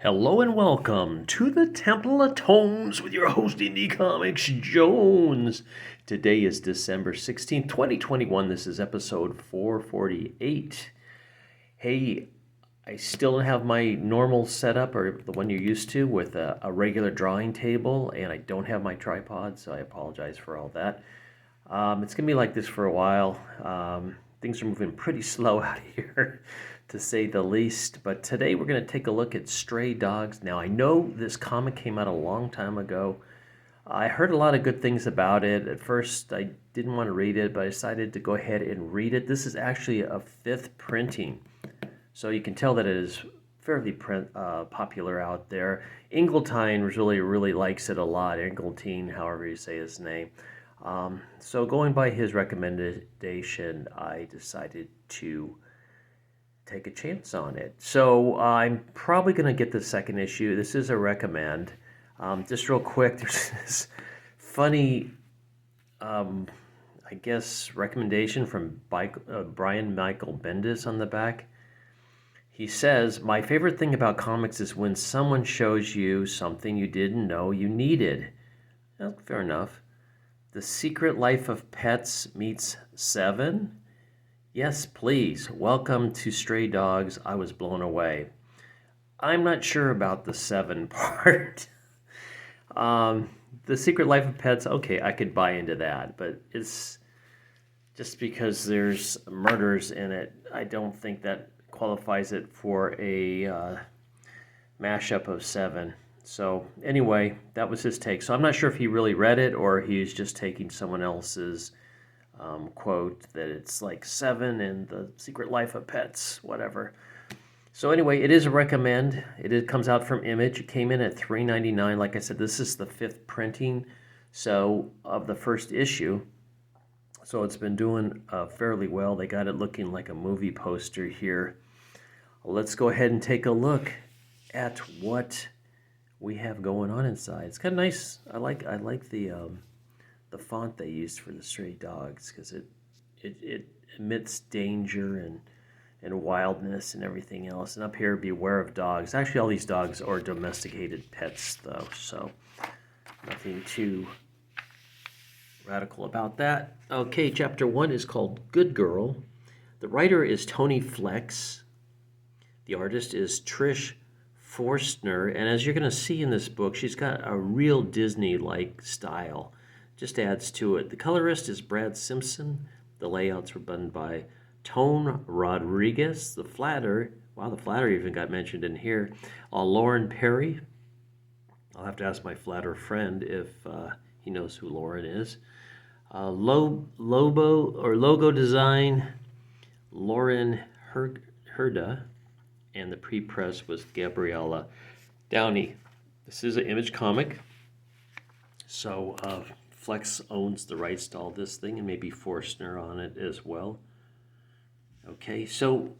Hello and welcome to the Temple of Tomes with your host, Indie Comics Jones. Today is December 16th, 2021. This is episode 448. Hey, I still don't have my normal setup, or the one you're used to, with a regular drawing table, and I don't have my tripod, so I apologize for all that. It's going to be like this for a while. Things are moving pretty slow out here, to say the least. But today we're going to take a look at Stray Dogs. Now, I know this comic came out a long time ago. I heard a lot of good things about it. At first, I didn't want to read it, but I decided to go ahead and read it. This is actually a fifth printing, so you can tell that it is fairly popular out there. Ingletine really likes it a lot. Ingletine, however you say his name. So going by his recommendation, I decided to take a chance on it. So I'm probably going to get the second issue. This is a recommend. Just real quick, there's this funny, I guess, recommendation from Brian Michael Bendis on the back. He says, "My favorite thing about comics is when someone shows you something you didn't know you needed." Well, fair enough. The Secret Life of Pets meets Seven? Yes, please. Welcome to Stray Dogs. I was blown away. I'm not sure about the Seven part. The Secret Life of Pets, okay, I could buy into that, but it's just because there's murders in it, I don't think that qualifies it for a mashup of Seven. So anyway, that was his take. So I'm not sure if he really read it or he's just taking someone else's quote that it's like Seven and the Secret Life of Pets, whatever. So anyway, it is a recommend. Comes out from Image. It came in at $3.99. Like I said, this is the fifth printing, so of the first issue. So it's been doing fairly well. They got it looking like a movie poster here. Let's go ahead and take a look at what we have going on inside. It's kind of nice. I like the font they used for the Stray Dogs, because it emits danger and wildness and everything else. And up here, beware of dogs. Actually, all these dogs are domesticated pets, though, so nothing too radical about that. Okay, chapter 1 is called Good Girl. The writer is Tony Flex. The artist is Trish Forstner, and as you're going to see in this book, she's got a real Disney-like style. Just adds to it. The colorist is Brad Simpson. The layouts were done by Tone Rodriguez. The flatter even got mentioned in here. Lauren Perry. I'll have to ask my flatter friend if he knows who Lauren is. Logo design, Lauren Herda. And the pre-press was Gabriella Downey. This is an Image comic, so Flex owns the rights to all this thing, and maybe Forstner on it as well. Okay, so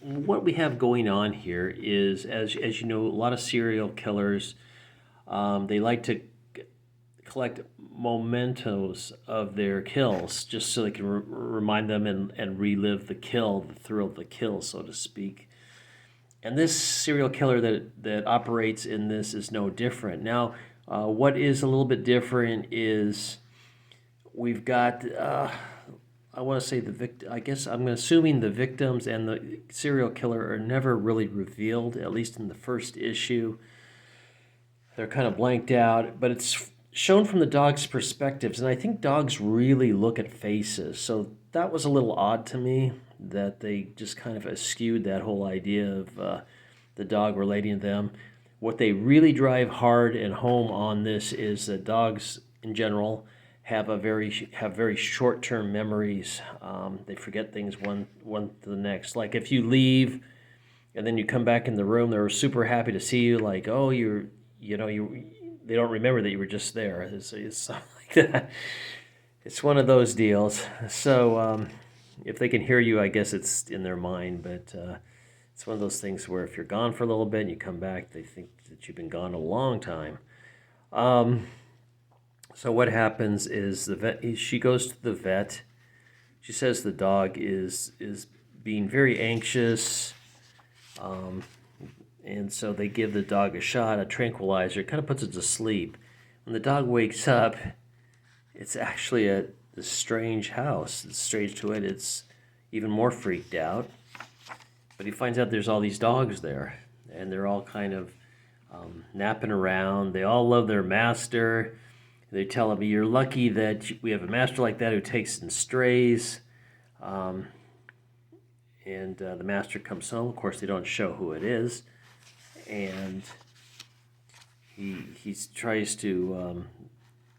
what we have going on here is, as you know, a lot of serial killers, they like to collect mementos of their kills, just so they can remind them and relive the thrill of the kill, so to speak. And this serial killer that operates in this is no different. Now, what is a little bit different is we've got, I want to say the victim, I guess I'm assuming the victims and the serial killer are never really revealed, at least in the first issue. They're kind of blanked out, but it's shown from the dog's perspectives, and I think dogs really look at faces, so that was a little odd to me, that they just kind of eschewed that whole idea of the dog relating to them. What they really drive hard and home on this is that dogs in general have very short-term memories. They forget things one to the next. Like if you leave and then you come back in the room, they're super happy to see you. Like, oh, they don't remember that you were just there. It's something like that. It's one of those deals. So if they can hear you, I guess it's in their mind, but it's one of those things where if you're gone for a little bit and you come back, they think that you've been gone a long time. So what happens is she goes to the vet. She says the dog is being very anxious, And so they give the dog a shot, a tranquilizer, kind of puts it to sleep. When the dog wakes up, it's actually a strange house. It's strange to it. It's even more freaked out. But he finds out there's all these dogs there, and they're all kind of napping around. They all love their master. They tell him, "You're lucky that we have a master like that who takes in strays." And the master comes home. Of course, they don't show who it is. And he tries to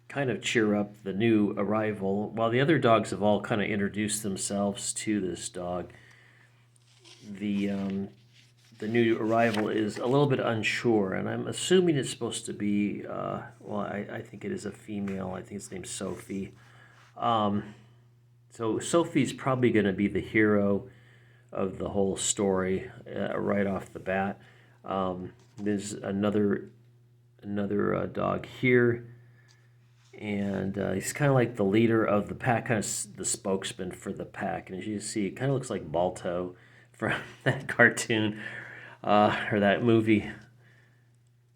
kind of cheer up the new arrival, while the other dogs have all kind of introduced themselves to this dog. The new arrival is a little bit unsure, and I'm assuming it's supposed to be, I think it is a female. I think its name's Sophie. So Sophie's probably going to be the hero of the whole story right off the bat. There's another dog here, and he's kind of like the leader of the pack, kind of the spokesman for the pack. And as you see, it kind of looks like Balto from that cartoon or that movie.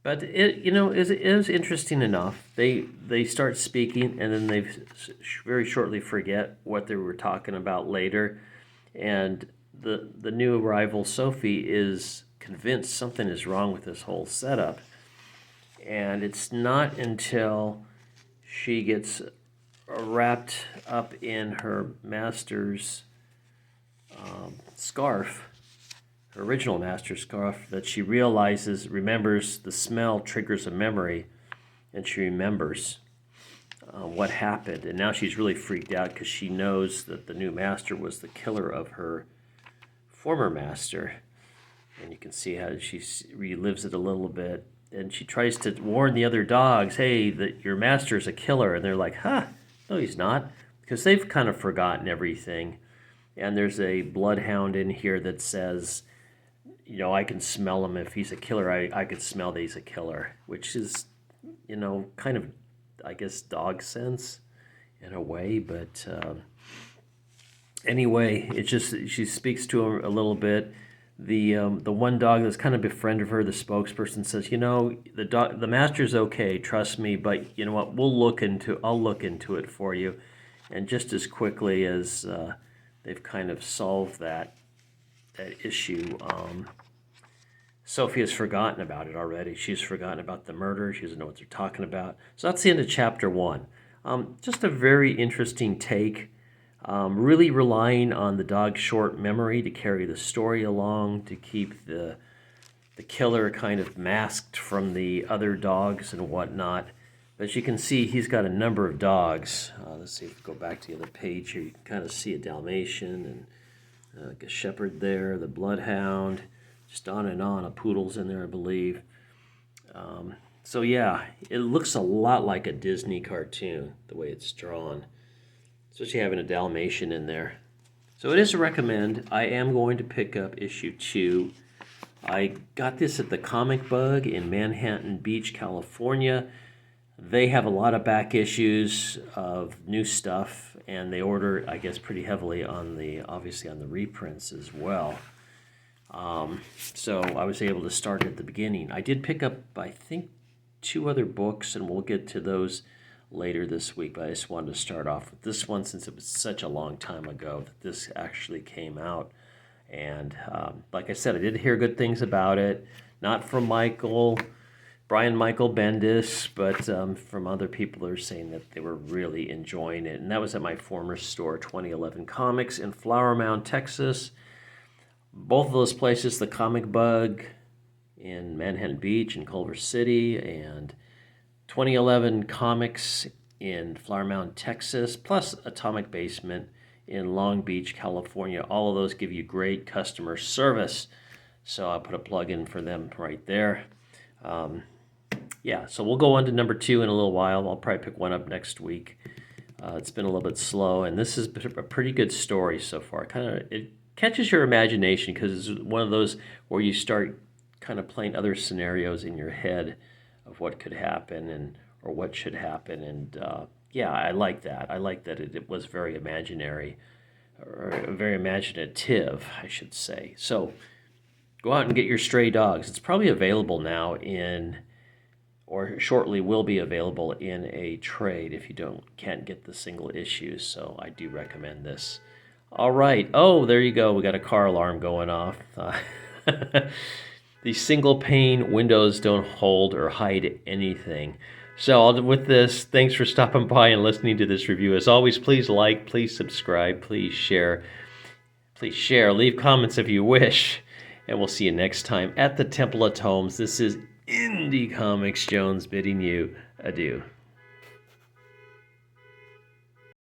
But it is interesting enough. They start speaking, and then they very shortly forget what they were talking about later. And the new arrival, Sophie, is convinced something is wrong with this whole setup. And it's not until she gets wrapped up in her master's scarf, her original master's scarf, that she remembers the smell triggers a memory, and she remembers what happened. And now she's really freaked out because she knows that the new master was the killer of her former master. And you can see how she relives it a little bit. And she tries to warn the other dogs, "Hey, that your master's a killer." And they're like, no, he's not. Because they've kind of forgotten everything. And there's a bloodhound in here that says, I can smell him. If he's a killer, I could smell that he's a killer. Which is, kind of, I guess, dog sense in a way. But anyway, it's just, she speaks to him a little bit. The one dog that's kind of befriended her, the spokesperson, says, the master's okay, trust me, but you know what, I'll look into it for you. And just as quickly as they've kind of solved that issue, Sophie has forgotten about it already. She's forgotten about the murder. She doesn't know what they're talking about. So that's the end of chapter 1. Just a very interesting take. Really relying on the dog's short memory to carry the story along, to keep the killer kind of masked from the other dogs and whatnot. But as you can see, he's got a number of dogs. Let's see if we go back to the other page here. You can kind of see a Dalmatian and a shepherd there, the bloodhound, just on and on. A poodle's in there, I believe. So yeah, it looks a lot like a Disney cartoon, the way it's drawn. Especially having a Dalmatian in there. So it is a recommend. I am going to pick up issue 2. I got this at the Comic Bug in Manhattan Beach, California. They have a lot of back issues of new stuff, and they order, I guess, pretty heavily obviously on the reprints as well. So I was able to start at the beginning. I did pick up, I think, 2 other books, and we'll get to those later this week, but I just wanted to start off with this one since it was such a long time ago that this actually came out. And like I said, I did hear good things about it, not from Brian Michael Bendis, but from other people that are saying that they were really enjoying it. And that was at my former store, 2011 Comics in Flower Mound, Texas. Both of those places, the Comic Bug in Manhattan Beach and Culver City, and 2011 Comics in Flower Mound, Texas, plus Atomic Basement in Long Beach, California. All of those give you great customer service. So I'll put a plug in for them right there. So we'll go on to number 2 in a little while. I'll probably pick one up next week. It's been a little bit slow, and this is a pretty good story so far. It catches your imagination because it's one of those where you start kind of playing other scenarios in your head of what could happen or what should happen. And I like that. I like that it was very imaginary, or very imaginative, I should say. So Go out and get your Stray Dogs. It's probably available now or shortly will be available in a trade if you can't get the single issues. So I do recommend this. All right. Oh, there you go. We got a car alarm going off. The single pane windows don't hold or hide anything. So with this, thanks for stopping by and listening to this review. As always, please like, please subscribe, please share. Please share, leave comments if you wish. And we'll see you next time at the Temple of Tomes. This is Indie Comics Jones bidding you adieu.